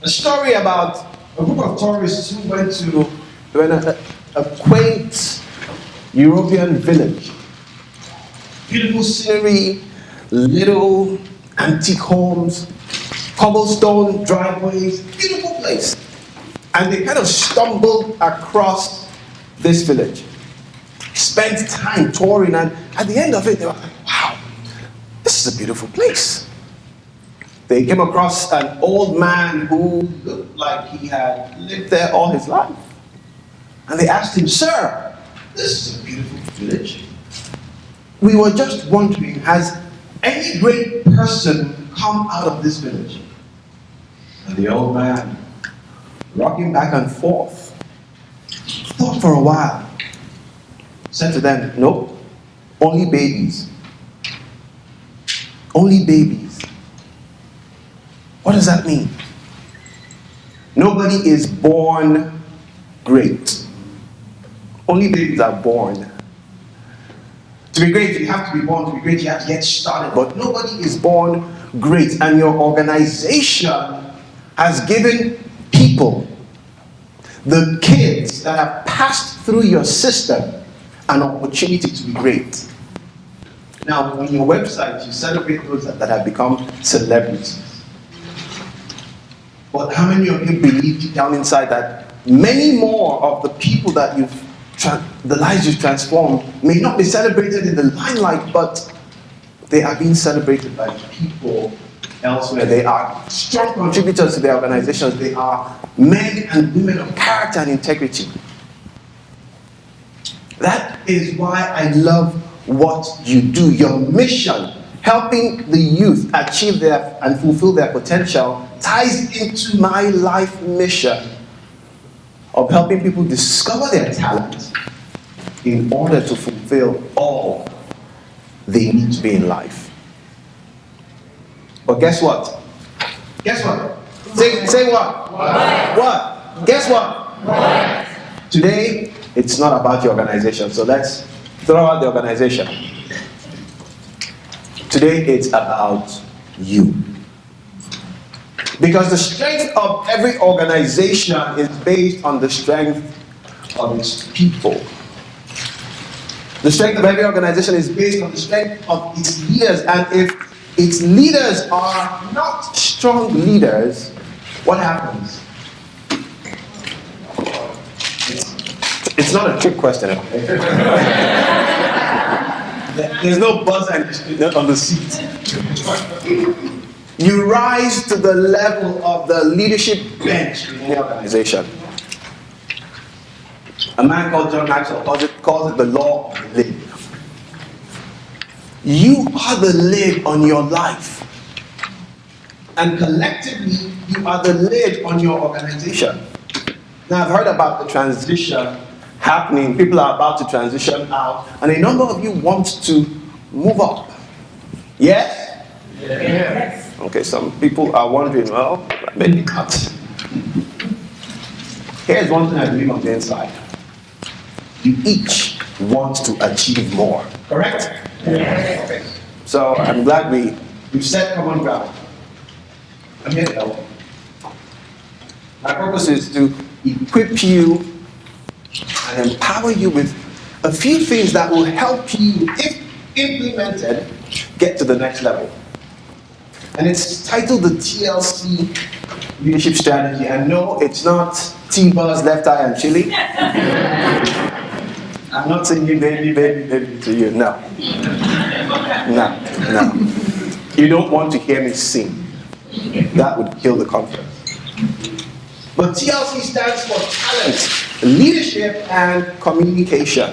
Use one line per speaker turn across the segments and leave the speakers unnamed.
A story about a group of tourists who went to a quaint European village. Beautiful scenery, little antique homes, cobblestone driveways, beautiful place. And they kind of stumbled across this village, spent time touring, and at the end of it, they were like, wow, this is a beautiful place. They came across an old man who looked like he had lived there all his life. And they asked him, sir, this is a beautiful village. We were just wondering, has any great person come out of this village? And the old man, rocking back and forth, thought for a while, said to them, nope, only babies. Only babies. What does that mean? Nobody is born great. Only babies are born. To be great, you have to be born. To be great, you have to get started. But nobody is born great. And your organization has given people, the kids that have passed through your system, an opportunity to be great. Now, on your website, you celebrate those that have become celebrities. But how many of you believe deep down inside that many more of the people that the lives you've transformed may not be celebrated in the limelight, but they are being celebrated by people elsewhere. They are strong contributors to their organizations. They are men and women of character and integrity. That is why I love what you do. Your mission, helping the youth achieve and fulfill their potential, ties into my life mission of helping people discover their talent in order to fulfill all they need to be in life. But guess what? Guess what? Say what? What? Guess what? Today, it's not about your organization, so let's throw out the organization. Today, it's about you. Because the strength of every organization is based on the strength of its people. The strength of every organization is based on the strength of its leaders. And if its leaders are not strong leaders, what happens? It's not a trick question. There's no buzzer on the seat. You rise to the level of the leadership bench in any organization. A man called John Maxwell calls it the law of the lid. You are the lid on your life. And collectively, you are the lid on your organization. Now, I've heard about the transition happening. People are about to transition out. And a number of you want to move up. Yes? Yes. Okay, some people are wondering, well, maybe not. Here's one thing I believe on the inside. You each want to achieve more. Correct? Yes. Okay. So I'm glad we've set common ground. I'm here to help. My purpose is to equip you and empower you with a few things that will help you, if implemented, get to the next level. And it's titled the TLC Leadership Strategy. And no, it's not T-Buzz, Left Eye, and Chili. I'm not singing baby, baby, baby to you. No. No. You don't want to hear me sing. That would kill the conference. But TLC stands for talent, leadership, and communication.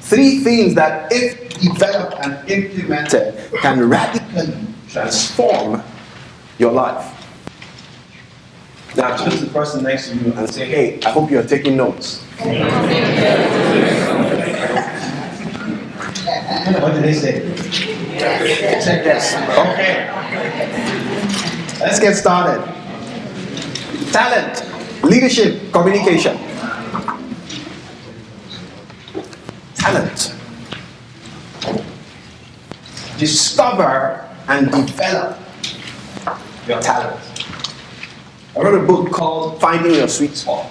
Three things that, if developed and implemented, can radically transform your life. Now turn to the person next to you and say, hey, I hope you're taking notes. What did they say? Say yes. Okay. Let's get started. Talent, leadership, communication. Talent. Discover and develop your talent. I wrote a book called Finding Your Sweet Spot.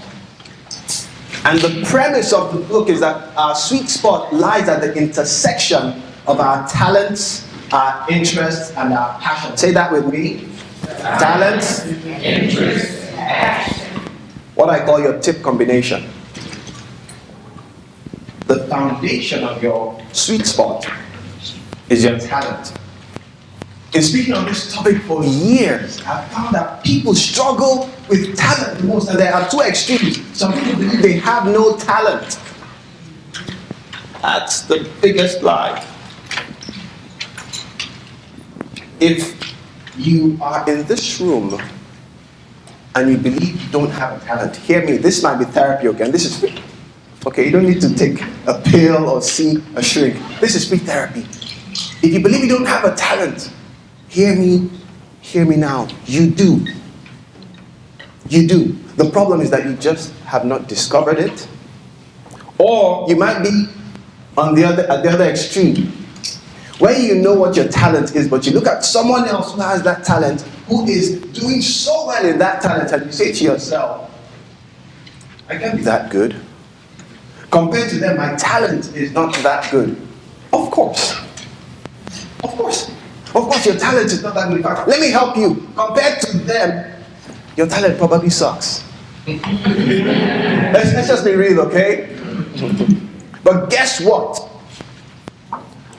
And the premise of the book is that our sweet spot lies at the intersection of our talents, our interests, and our passion. Say that with me. Talents, interests, passion. What I call your tip combination. The foundation of your sweet spot is your talent. In speaking on this topic for years, I've found that people struggle with talent the most, and there are two extremes. Some people believe they have no talent. That's the biggest lie. If you are in this room and you believe you don't have a talent, hear me, this might be therapy, okay? And this is free. Okay, you don't need to take a pill or see a shrink. This is free therapy. If you believe you don't have a talent, hear me now. You do. You do. The problem is that you just have not discovered it. Or you might be at the other extreme, where you know what your talent is, but you look at someone else who has that talent, who is doing so well in that talent, and you say to yourself, I can't be that good. Compared to them, my talent is not that good. Of course. Of course. Of course, your talent is not that good. In fact, let me help you. Compared to them, your talent probably sucks. Let's just be real, okay? But guess what?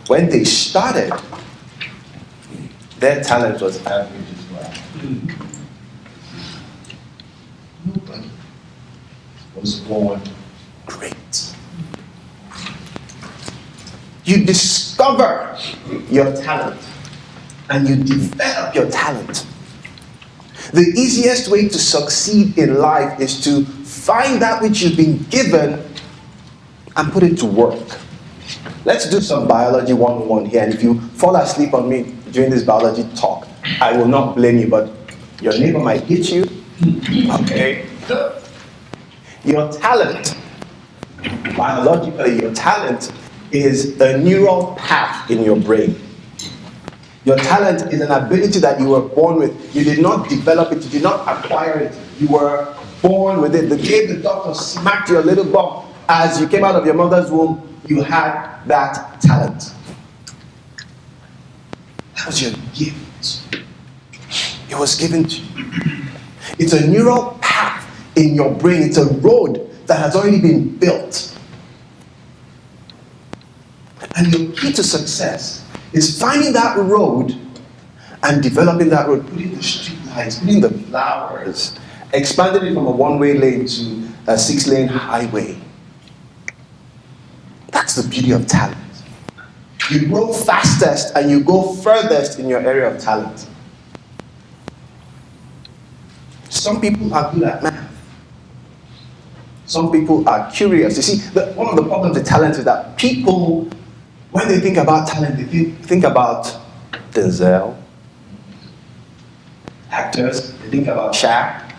When they started, their talent was average as well. Nobody was born great. You discover your talent and you develop your talent. The easiest way to succeed in life is to find that which you've been given and put it to work. Let's do some biology 101 here, and if you fall asleep on me during this biology talk, I will not blame you, but your neighbor might hit you. Okay? Your talent, biologically, your talent is a neural path in your brain. Your talent is an ability that you were born with. You did not develop it, you did not acquire it. You were born with it. The day the doctor smacked your little bum as you came out of your mother's womb, you had that talent. That was your gift. It was given to you. It's a neural path in your brain. It's a road that has already been built. And your key to success is finding that road and developing that road, putting the street lights, putting the flowers, expanding it from a one-way lane to a 6-lane highway. That's the beauty of talent. You grow fastest and you go furthest in your area of talent. Some people are good at math. Some people are curious. You see, one of the problems with talent is that people, when they think about talent, they think about Denzel, actors, they think about Shaq,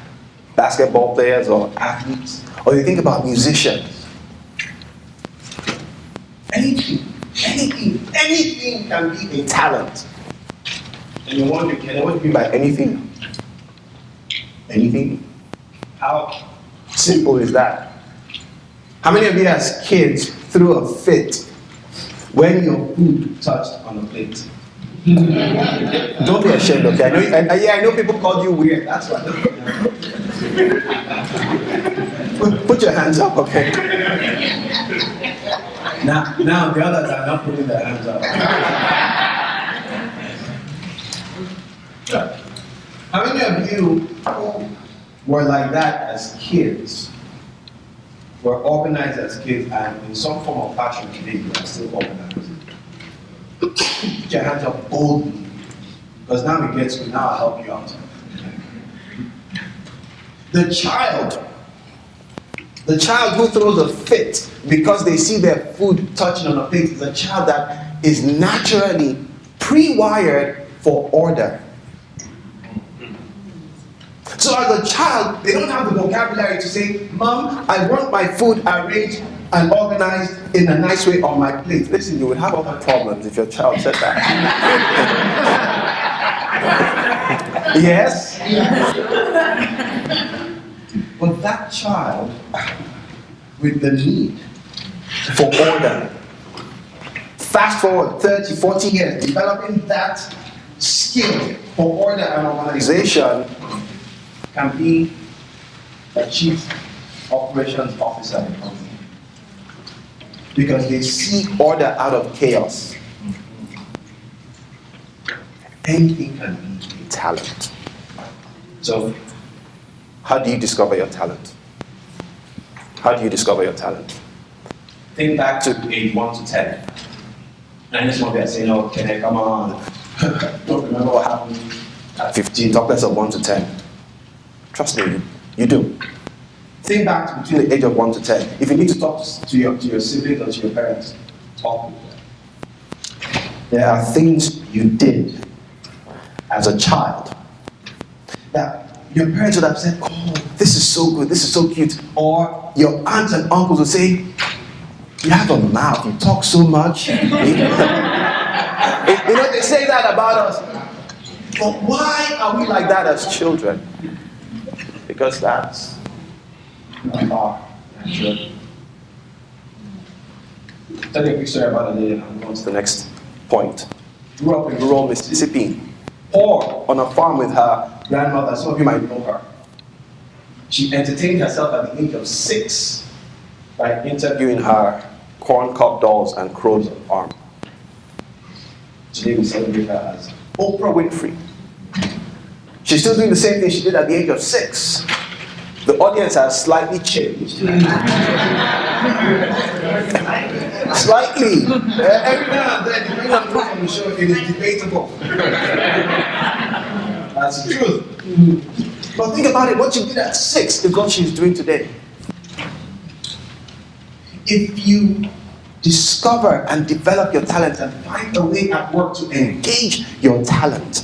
basketball players or athletes, or they think about musicians. Anything can be a talent. And you're wondering, Kene, what do you mean by anything? Anything? How simple is that? How many of you as kids threw a fit when your food touched on the plate? Don't be ashamed, okay? I know people called you weird. That's why. Put your hands up, okay? Now the others are not putting their hands up. How many of you were like that as kids? Were organized as kids, and in some form of fashion today you are still organized? Put your hands up boldly, because now it gets me. Now I'll help you out. The child who throws a fit because they see their food touching on a plate is a child that is naturally pre-wired for order. So as a child, they don't have the vocabulary to say, Mom, I want my food arranged and organized in a nice way on my plate. Listen, you would have other problems if your child said that. Yes? But that child, with the need for order, fast forward 30, 40 years, developing that skill for order and organization, can be a chief operations officer in a company. Because they see order out of chaos. Anything can be talent. So, how do you discover your talent? How do you discover your talent? Think back to age 1 to 10. And this one guy saying, "Oh, Kene, come on." Don't remember what happened at 15, talk less of 1 to 10. Trust me, you do. Think back between the age of 1 to 10. If you need to talk to your siblings or to your parents, talk with them. There are things you did as a child that your parents would have said, "Oh, this is so good, this is so cute." Or your aunts and uncles would say, "You have a mouth, you talk so much." You know, they say that about us. But why are we like that as children? Because that's who we are as children. Tell you a quick story about a lady and I'm going to the next point. Grew up in rural Mississippi, or on a farm with her grandmother. Some of you might know her. She entertained herself at the age of 6 by interviewing her corn-cob dolls and crows on the farm. Today we celebrate her as Oprah Winfrey. She's still doing the same thing she did at the age of 6. The audience has slightly changed. Slightly. Every now and then, depending on who's on the show, it is debatable. That's the truth. But think about it, what you did at 6 is what she's doing today. If you discover and develop your talent and find a way at work to engage your talent,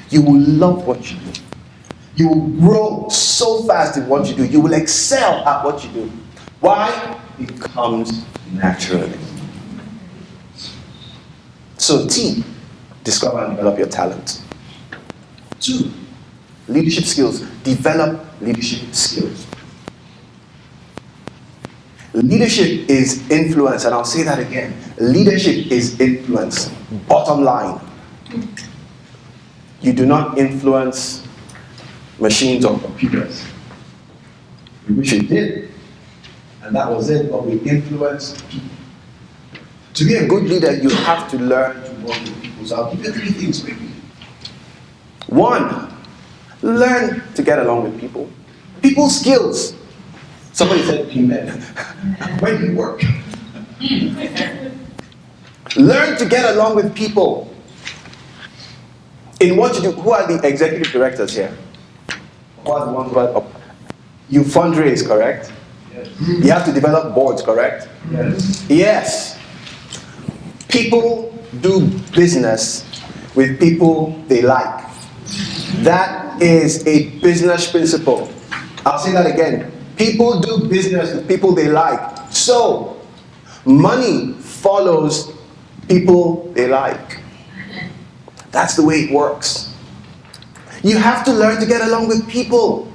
you will love what you do. You will grow so fast in what you do. You will excel at what you do. Why? It comes naturally. So T, discover and develop your talent. 2, leadership skills. Develop leadership skills. Leadership is influence, and I'll say that again. Leadership is influence. Bottom line. You do not influence machines or computers. We wish we did, and that was it, but we influence people. To be a good leader, you have to learn to work with people. So I'll give you 3 things quickly. 1, learn to get along with people. People skills. Somebody said, "Amen." Where do you work? Learn to get along with people. In what you do, who are the executive directors here? Who are the ones who are up? You fundraise, correct? Yes. You have to develop boards, correct? Yes. Yes. People do business with people they like. That is a business principle. I'll say that again. People do business with people they like. So, money follows people they like. That's the way it works. You have to learn to get along with people.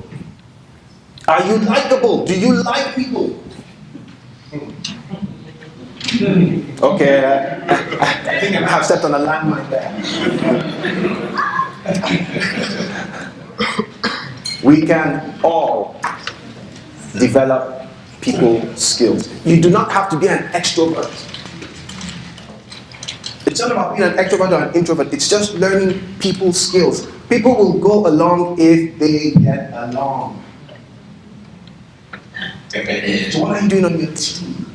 Are you likable? Do you like people? Okay, I think I have stepped on a landmine there. We can all develop people skills. You do not have to be an extrovert. It's not about being an extrovert or an introvert. It's just learning people skills. People will go along if they get along. So what are you doing on your team?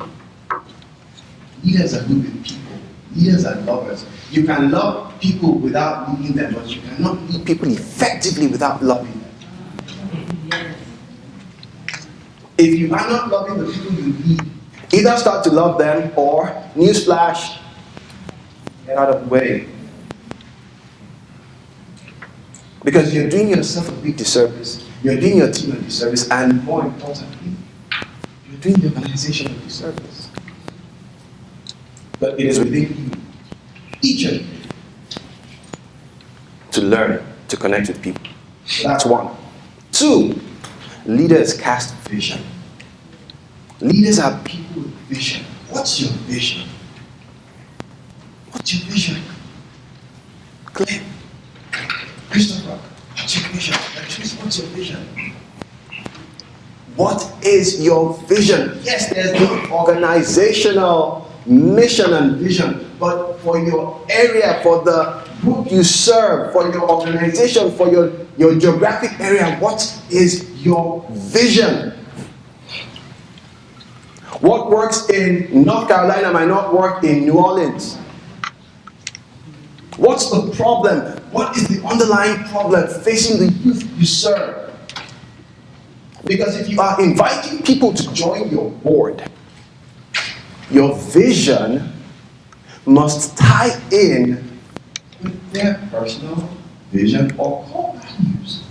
Leaders are good with people. Leaders are lovers. You can love people without leading them, but you cannot lead people effectively without loving them. If you are not loving the people you lead, either start to love them or, newsflash, get out of the way. Because you're doing yourself a big disservice, you're doing your team a disservice, and more importantly, you're doing the organization a disservice. But it is within you, each of you, to learn to connect with people. That's 1. 2, leaders cast vision. Leaders are people with vision. What's your vision? What's your vision? Claire, Christopher, what's your vision? Patrice, what's your vision? What is your vision? Yes, there's the organizational mission and vision, but for your area, for the group you serve, for your organization, for your geographic area, what is your vision? What works in North Carolina might not work in New Orleans. What's the problem? What is the underlying problem facing the youth you serve? Because if you are inviting people to join your board, your vision must tie in with their personal vision or core values.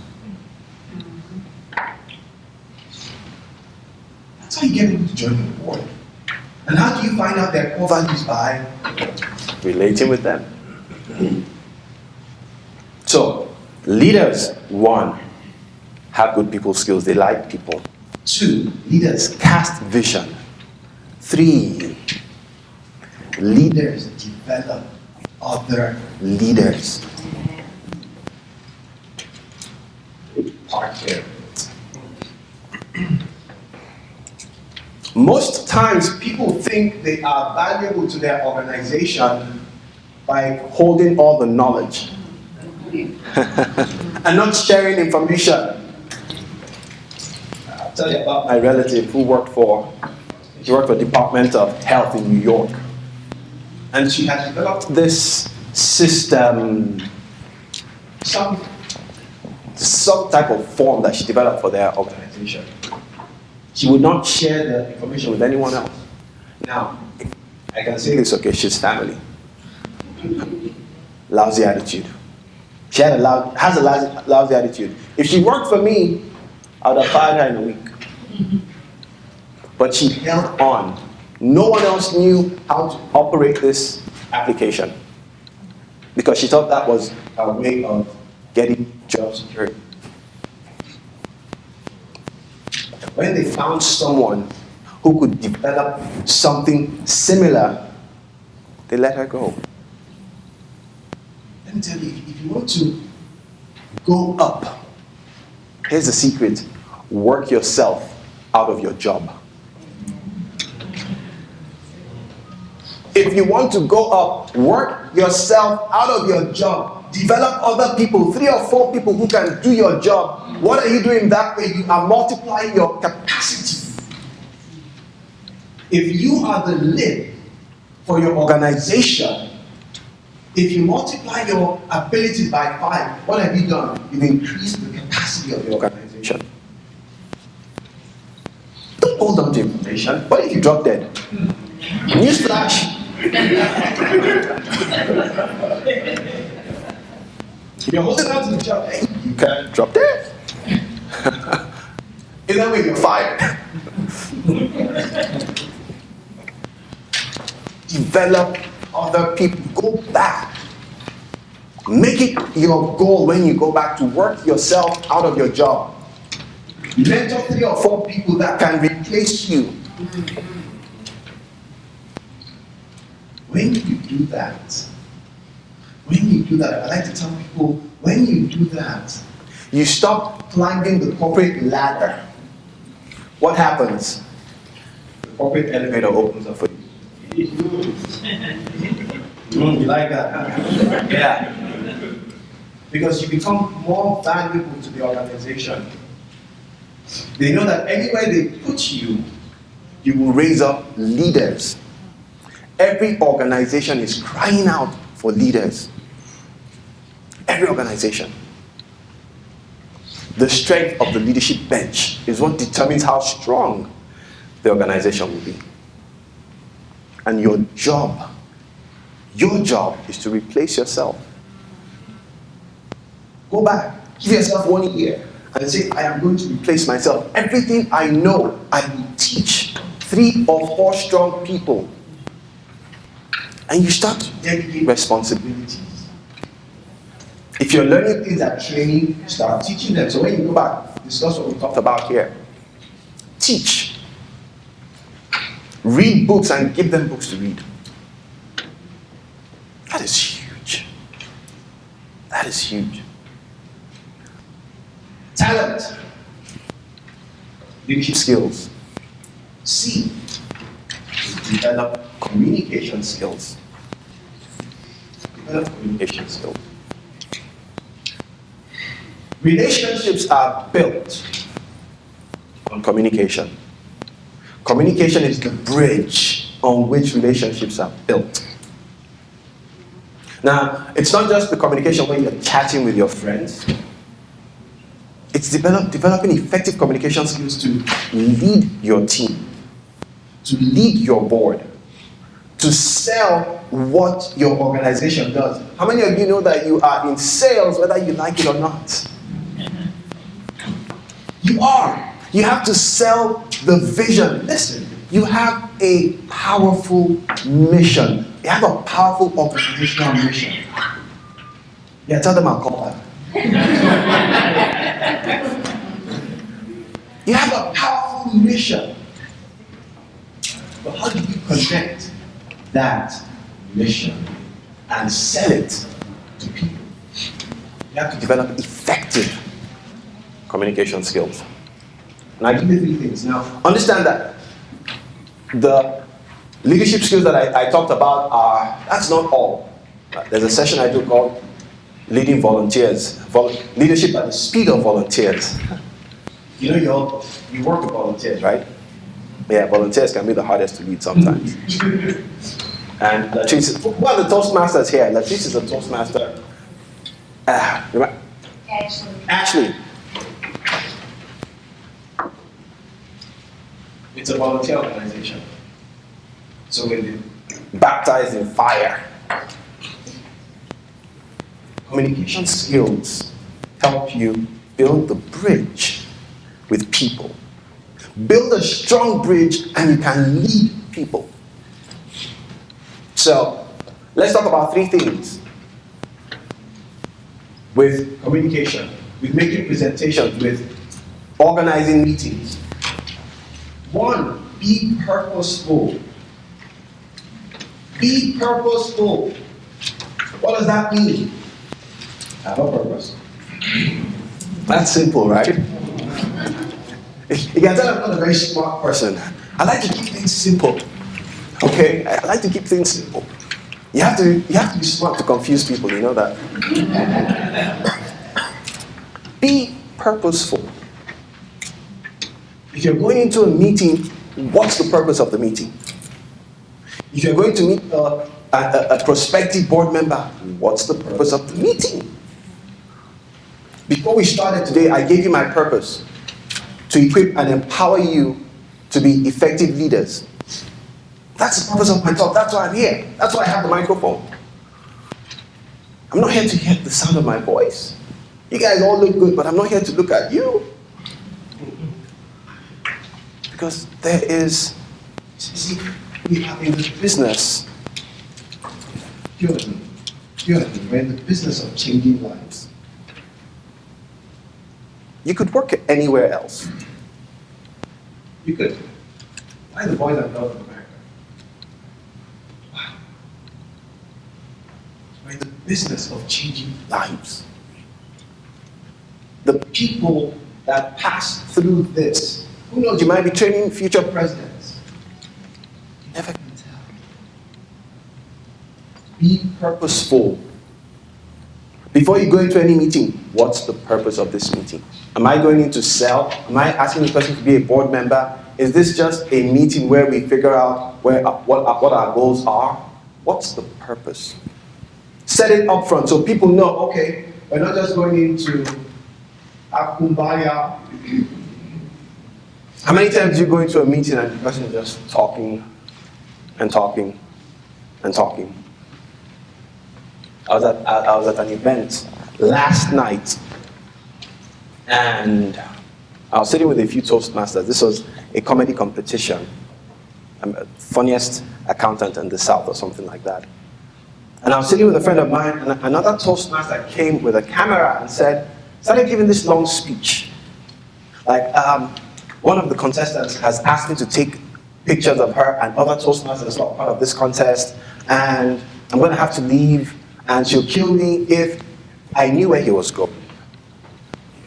That's how you get people to join your board. And how do you find out their core values? By relating with them. So, leaders, 1, have good people skills, they like people. 2, leaders cast vision. 3, leaders develop other leaders. Part here. Most times people think they are valuable to their organization by holding all the knowledge and not sharing information. I'll tell you about my relative who worked for Department of Health in New York. And she had developed this system, some type of form that she developed for their organization. She would not share the information with anyone else. Now, I can say this, okay, she's family. Lousy attitude. She has a lousy attitude. If she worked for me, I would have fired her in a week. But she held on. No one else knew how to operate this application because she thought that was a way of getting job security. When they found someone who could develop something similar, they let her go. Let me tell you, if you want to go up, here's the secret: work yourself out of your job. If you want to go up, work yourself out of your job. Develop other people, 3 or 4 people who can do your job. What are you doing that way? You are multiplying your capacity. If you are the lead for your organization, if you multiply your abilities by 5, what have you done? You've increased the capacity of your organization. Don't hold on to information. What if you drop dead? Newsflash. If you're holding on to the job, hey, you can drop dead. In that way, you're fired. Develop other people. Go back. Make it your goal when you go back to work yourself out of your job. Mentor 3 or 4 people that can replace you. When you do that, I like to tell people, when you do that, you stop climbing the corporate ladder. What happens? The corporate elevator opens up for you. You like that? Yeah. Because you become more valuable to the organization. They know that anywhere they put you, you will raise up leaders. Every organization is crying out for leaders. Every organization. The strength of the leadership bench is what determines how strong the organization will be. And your job is to replace yourself. Go back, give yourself 1 year and say, I am going to replace myself. Everything I know, I will teach 3 or 4 strong people. And you start to delegate responsibilities. If you're learning things at training, start teaching them. So when you go back, discuss what we talked about here. Teach. Read books and give them books to read. That is huge. That is huge. Talent. Leadership skills. C. Develop communication skills. Develop communication skills. Relationships are built on communication. Communication is the bridge on which relationships are built. Now, it's not just the communication when you're chatting with your friends. It's developing effective communication skills to lead your team, to lead your board, to sell what your organization does. How many of you know that you are in sales whether you like it or not? You are. You have to sell the vision. Listen, you have a powerful mission. You have a powerful organizational mission. Yeah, tell them I'll call that. You have a powerful mission. But how do you connect that mission and sell it to people? You have to develop effective communication skills. And I give you 3 things. Now, understand that the leadership skills that I talked about that's not all. There's a session I do called Leading Volunteers. Leadership at the speed of volunteers. You know, you work with volunteers, right? Yeah, volunteers can be the hardest to lead sometimes. And Latrice, one of the Toastmasters here. Latrice is a Toastmaster. Ashley. It's a volunteer organization. So we're baptized in fire. Communication skills help you build the bridge with people. Build a strong bridge and you can lead people. So, let's talk about 3 things. With communication, with making presentations, with organizing meetings. 1, be purposeful. Be purposeful. What does that mean? Have a purpose. That's simple, right? You can tell I'm not a very smart person. I like to keep things simple. Okay? I like to keep things simple. You have to be smart to confuse people, you know that? Be purposeful. If you're going into a meeting, what's the purpose of the meeting? If you're going to meet a prospective board member, what's the purpose of the meeting? Before we started today, I gave you my purpose. To equip and empower you to be effective leaders. That's the purpose of my talk. That's why I'm here. That's why I have the microphone. I'm not here to hear the sound of my voice. You guys all look good, but I'm not here to look at you. Because there is, see, we are in the business. We're in the business of changing lives. You could work anywhere else. You could. Why the boys and girls of America? Wow. We're in the business of changing lives. The people that pass through this, who knows, you might be training future presidents. You never can tell. Be purposeful. Before you go into any meeting, what's the purpose of this meeting? Am I going in to sell? Am I asking the person to be a board member? Is this just a meeting where we figure out what our goals are? What's the purpose? Set it up front so people know, okay, we're not just going into Akumbaya. How many times do you go into a meeting and the person is just talking and talking and talking? I was at an event last night, and I was sitting with a few Toastmasters. This was a comedy competition. I'm the funniest accountant in the South or something like that. And I was sitting with a friend of mine, and another Toastmaster came with a camera and started giving this long speech. Like, one of the contestants has asked me to take pictures of her and other Toastmasters who are part of this contest, and I'm going to have to leave, and she'll kill me if I knew where he was going.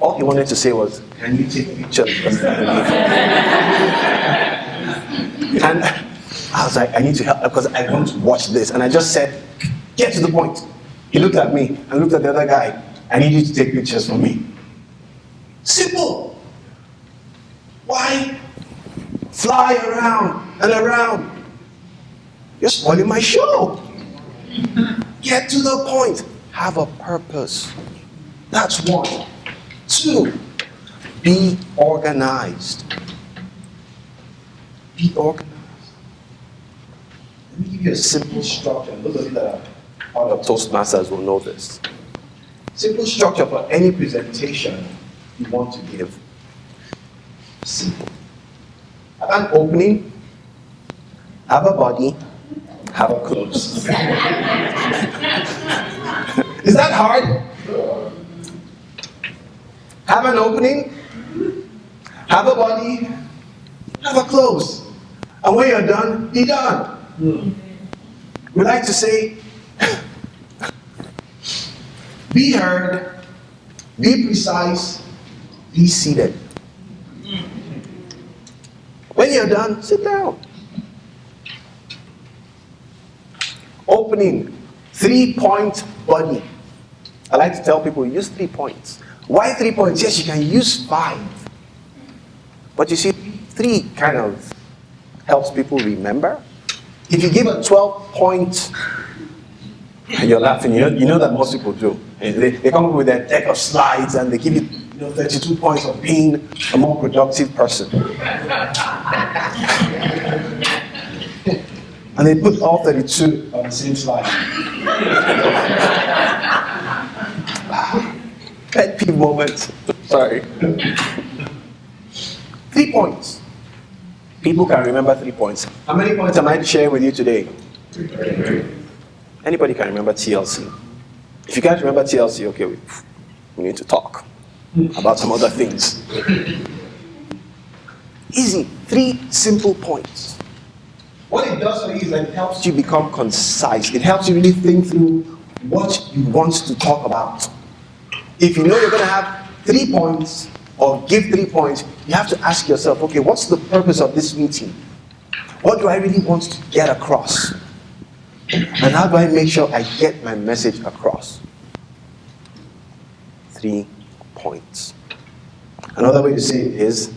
All he wanted to say was, can you take pictures? And I was like, I need to help because I want to watch this. And I just said, get to the point. He looked at me and looked at the other guy. I need you to take pictures for me. Simple. Why fly around and around? You're spoiling my show. Get to the point. Have a purpose. That's one. Two, be organized. Be organized. Let me give you a simple structure. Those of you that are part of Toastmasters will know this. Simple structure for any presentation you want to give. Simple. Have an opening, have a body, have a close. Is that hard? Have an opening, have a body, have a close. And when you're done, be done. We like to say, be heard, be precise, be seated. When you're done, sit down. Opening, 3-point body. I like to tell people, use 3 points. Why 3 points? Yes, you can use 5. But you see, 3 kind of helps people remember. If you give a 12-point, and you're laughing, you know that most people do. They come up with their deck of slides and they give you 32 points of being a more productive person. And they put all 32 on the same slide. Pet peeve moment. Sorry. 3 points. People can remember 3 points. How many points am I sharing with you today? 3. Anybody can remember TLC. If you can't remember TLC, okay, we need to talk about some other things. Easy. 3 simple points. What it does for you is that it helps you become concise. It helps you really think through what you want to talk about. If you know you're going to have 3 points or give 3 points, you have to ask yourself, okay, what's the purpose of this meeting? What do I really want to get across? And how do I make sure I get my message across? 3 points. Another way to say it is,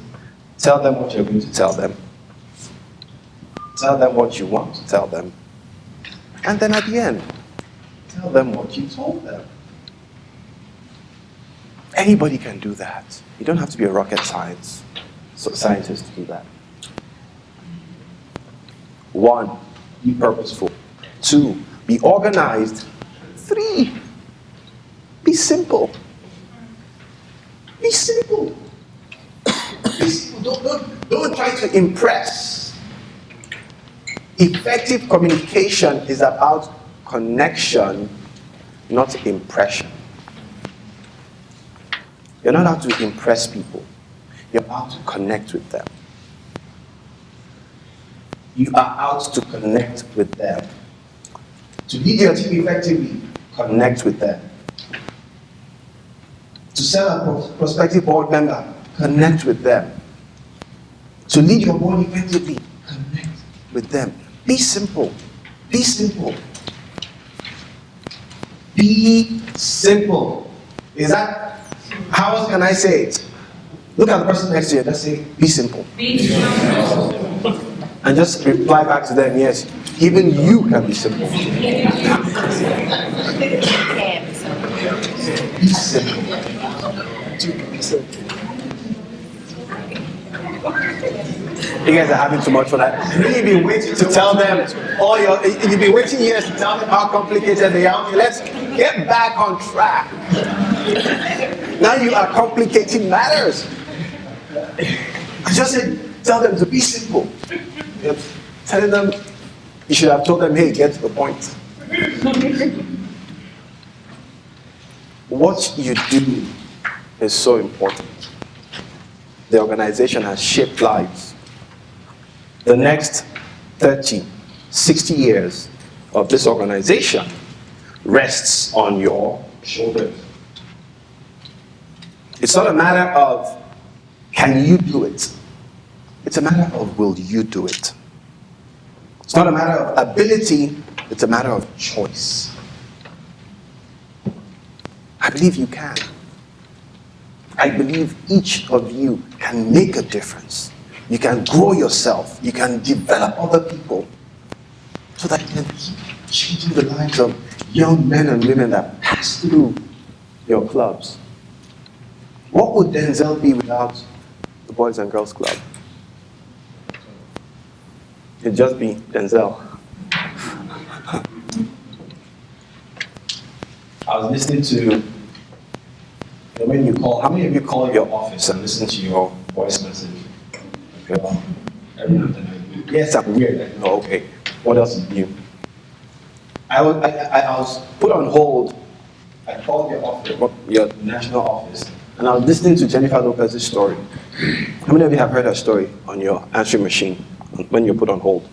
tell them what you're going to tell them. Tell them what you want to tell them. And then at the end, tell them what you told them. Anybody can do that. You don't have to be a rocket scientist to do that. 1, be purposeful. 2, be organized. 3, be simple. Be simple. Be simple. Don't try to impress. Effective communication is about connection, not impression. You're not out to impress people. You're out to connect with them. You are out to connect with them. To lead your team effectively, connect with them. To sell a prospective board member, connect with them. To lead your board effectively, connect with them. Be simple. Be simple. Be simple. Is that, how else can I say it? Look at the person next to you, just say, be simple. Be simple. And just reply back to them, yes, even you can be simple. Be simple. You guys are having too much for that. You've been waiting to tell them you've been waiting years to tell them how complicated they are. Okay, let's get back on track. Now you are complicating matters. I just said, tell them to be simple. You're telling them, you should have told them, hey, get to the point. What you do is so important. the organization has shaped lives. The next 30, 60 years of this organization rests on your shoulders. It's not a matter of can you do it? It's a matter of will you do it? It's not a matter of ability, it's a matter of choice. I believe you can. I believe each of you can make a difference. You can grow yourself. You can develop other people so that you can keep changing the lives of young men and women that pass through your clubs. What would Denzel be without the Boys and Girls Club? It'd just be Denzel. I was listening to, when you call, how many of you call your office and listen to your voice message? Okay. Yes, I'm weird. No, okay. What else is new? I was put on hold. I called your office, your national office, and I was listening to Jennifer Lopez's story. How many of you have heard her story on your answering machine when you're put on hold?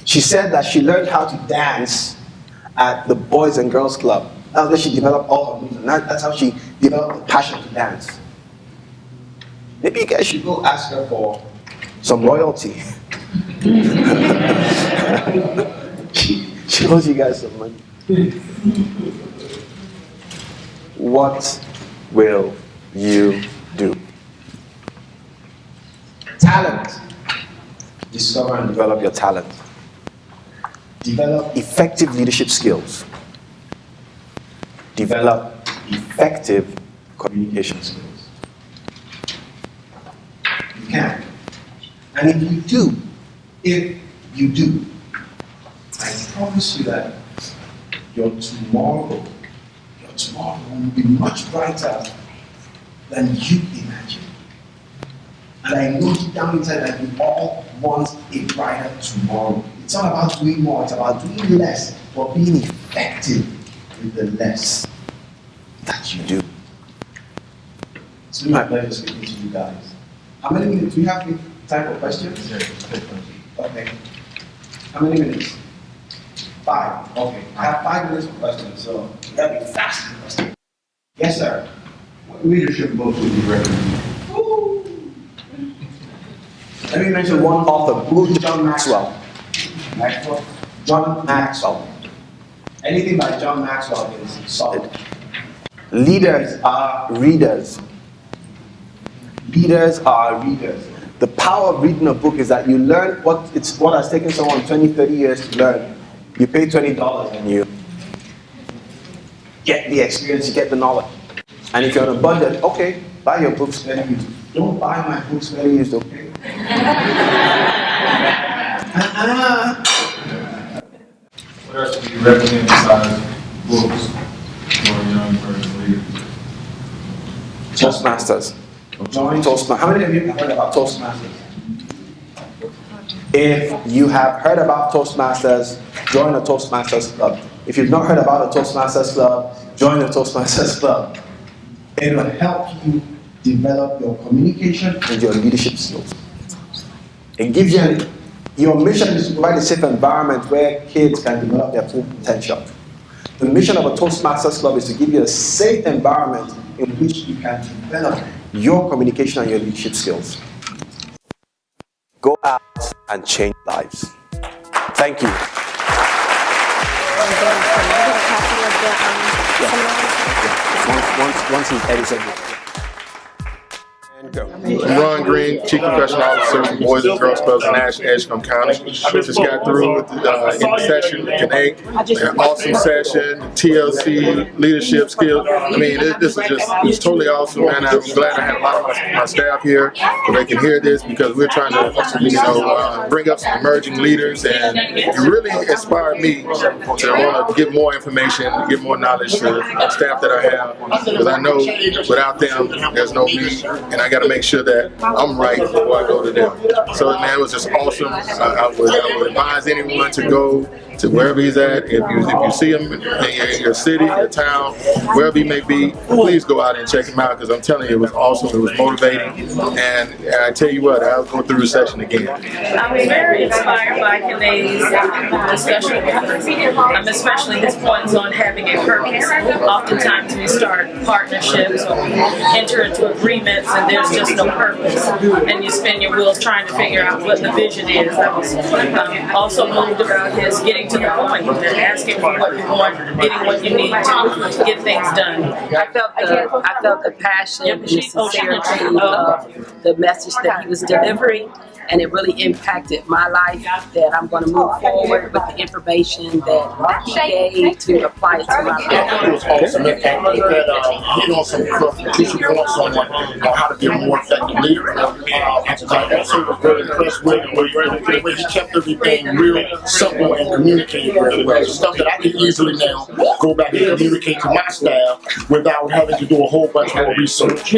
She said that she learned how to dance at the Boys and Girls Club. That's where she developed all her moves, and that's how she developed the passion to dance. Maybe you guys should go ask her for some royalty. She owes you guys some money. What will you do? Talent. Discover and develop your talent. Develop effective leadership skills. Develop effective communication skills. You can. And if you do, I promise you that your tomorrow will be much brighter than you imagine. And I know deep down inside that we all want a brighter tomorrow. It's not about doing more, it's about doing less, but being effective with the less that you do. It's been my pleasure speaking to you guys. How many minutes? Do you have time for questions? Okay. How many minutes? 5. Okay. I have 5 minutes for questions, so you gotta be fast in questions. Yes, sir.
What leadership book would you recommend?
Let me mention one author, John Maxwell.
Maxwell?
John Maxwell. Anything by John Maxwell is solid. Leaders are readers. Leaders are readers. The power of reading a book is that you learn what has taken someone 20, 30 years to learn. You pay $20 and you get the experience, you get the knowledge. And if you're on a budget, okay, buy your books fairly used. Don't buy my books fairly used, okay?
What else do you recommend besides books for a young person leader?
Toastmasters. Join Toastmasters. How many of you have heard about Toastmasters? If you have heard about Toastmasters, join a Toastmasters club. If you've not heard about a Toastmasters club, join a Toastmasters club. It will help you develop your communication and your leadership skills. It gives you your mission is to provide a safe environment where kids can develop their full potential. The mission of a Toastmasters club is to give you a safe environment in which you can develop your communication and your leadership skills. Go out and change lives. Thank you. Once he's edited. And go.
I'm Ron Green, Chief Professional Officer for Boys and Girls Clubs in Edgecombe County. Just got through with the session with Kene, an awesome session, TLC, leadership skills. I mean, this is it's totally awesome, man. I'm glad I had a lot of my staff here so they can hear this because we're trying to, bring up some emerging leaders, and it really inspired me to want to give more information, give more knowledge to the staff that I have, because I know without them, there's no me, and I got to make sure sure that I'm right before I go to them. So man, it was just awesome. I would advise anyone to go to wherever he's at. If you see him in your city, your town, wherever he may be, please go out and check him out, because I'm telling you, it was awesome. It was motivating, and I tell you what, I'll go through the session again.
I'm very inspired by Kene's discussion with us, especially his points on having a purpose. Oftentimes we start partnerships or we enter into agreements and there's just no purpose, and you spin your wheels trying to figure out what the vision is. I was also moved about his getting to the point and asking for what you want, getting what you need to get things done.
I felt the passion and the sincerity of the message that he was delivering, and it really impacted my life, that I'm going to move forward with the information that he gave to apply it to my life.
It was awesome. And I think that hit on some crucial points on how to be a more effective leader. I also was very impressed with the way he kept everything real simple and communicated very well. Stuff that I can easily now go back and communicate to my staff without having to do a whole bunch more research.